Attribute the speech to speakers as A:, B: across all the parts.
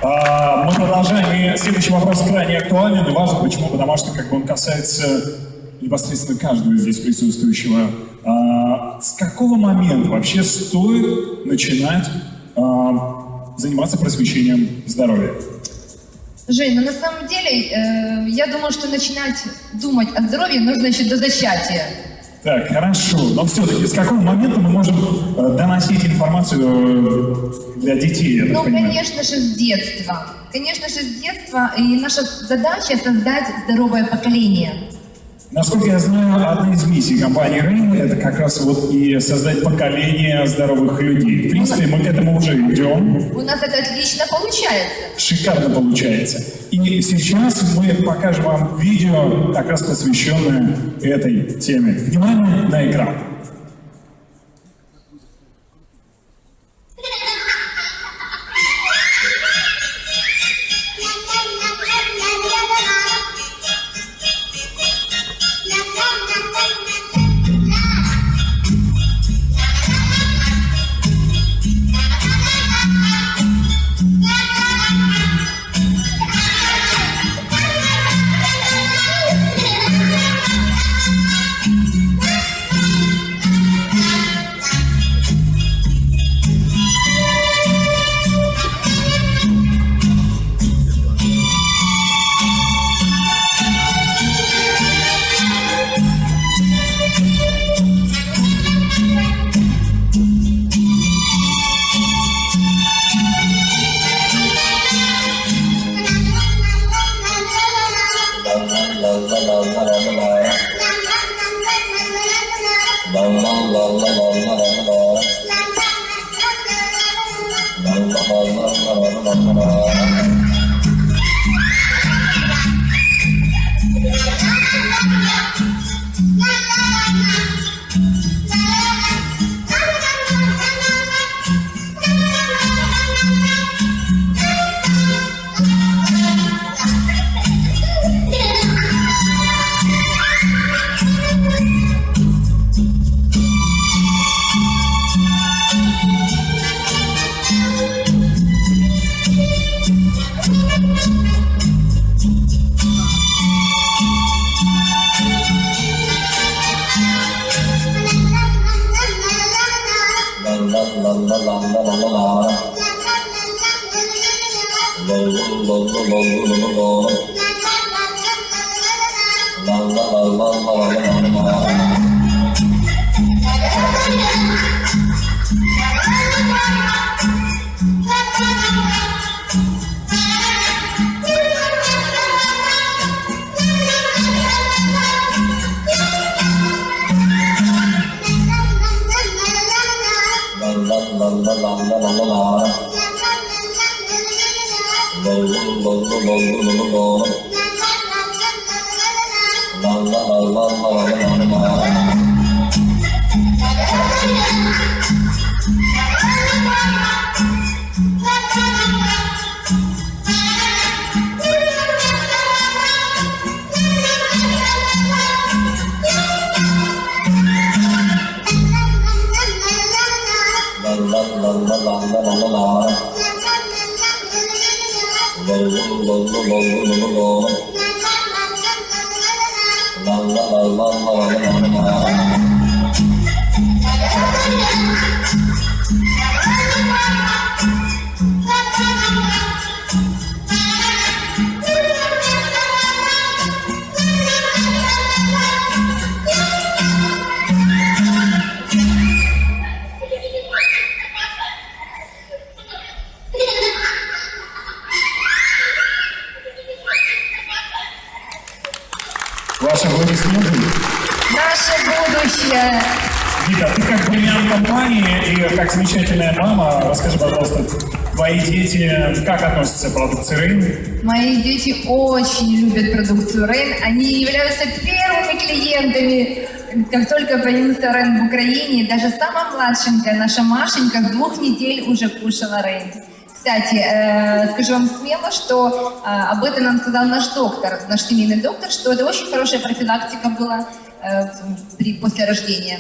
A: Мы продолжаем, и следующий вопрос крайне актуален и важен. Почему? Потому что он касается непосредственно каждого здесь присутствующего. С какого момента вообще стоит начинать заниматься просвещением здоровья?
B: Жень, на самом деле, я думаю, что начинать думать о здоровье нужно еще до зачатия.
A: Так, хорошо. Но все-таки с какого момента мы можем доносить информацию для детей, я так понимаю?
B: Конечно же, с детства. Конечно же, с детства. И наша задача создать здоровое поколение.
A: Насколько я знаю, одна из миссий компании Rain — это как раз и создать поколение здоровых людей. В принципе, мы к этому уже идем.
B: У нас это отлично получается.
A: Шикарно получается. И сейчас мы покажем вам видео, как раз посвященное этой теме. Внимание на экран. Ваши аплодисменты.
B: Наше будущее.
A: Вика, ты как бриллиант компании и как замечательная мама, расскажи, пожалуйста, твои дети как относятся к продукции Rain?
B: Мои дети очень любят продукцию Rain. Они являются первыми клиентами, как только появился Rain в Украине. Даже самая младшенькая, наша Машенька, с 2 недель уже кушала Rain. Кстати, скажу вам смело, что об этом нам сказал наш доктор, наш семейный доктор, что это очень хорошая профилактика была после рождения.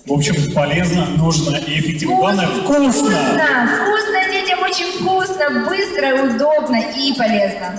A: В общем, полезно, нужно и эффективно. Главное, вкусно!
B: Вкусно! Вкусно детям, очень вкусно, быстро, удобно и полезно.